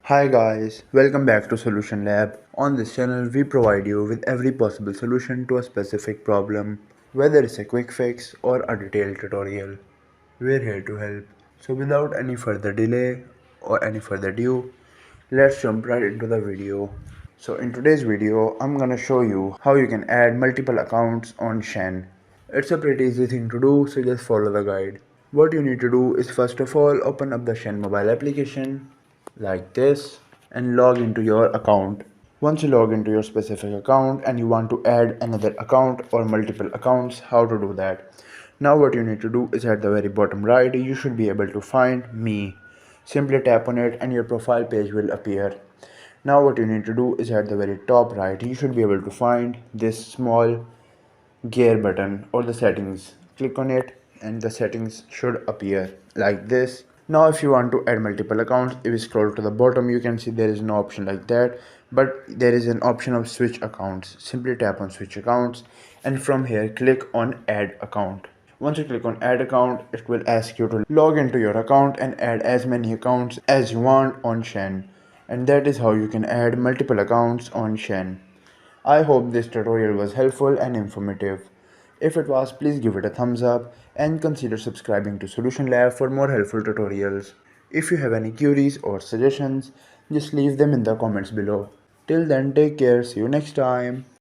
Hi guys, welcome back to Solution Lab. On this channel, we provide you with every possible solution to a specific problem, whether it's a quick fix or a detailed tutorial. We're here to help. So without any further delay or any further ado, let's jump right into the video. So in today's video, I'm gonna show you how you can add multiple accounts on Shein. It's a pretty easy thing to do, so just follow the guide. What you need to do is first of all open up the Shein mobile application like this and log into your account. Once you log into your specific account and you want to add another account or multiple accounts, how to do that? Now what you need to do is at the very bottom right, you should be able to find me. Simply tap on it and your profile page will appear. Now what you need to do is at the very top right, you should be able to find this small gear button or the settings. Click on it and the settings should appear like this. Now if you want to add multiple accounts, if you scroll to the bottom, you can see there is no option like that, but there is an option of switch accounts. Simply tap on switch accounts and from here click on add account. Once you click on add account, it will ask you to log into your account and add as many accounts as you want on Shein. And that is how you can add multiple accounts on Shein. I hope this tutorial was helpful and informative. If it was, please give it a thumbs up and consider subscribing to Solution Lab for more helpful tutorials. If you have any queries or suggestions, just leave them in the comments below. Till then, take care, see you next time.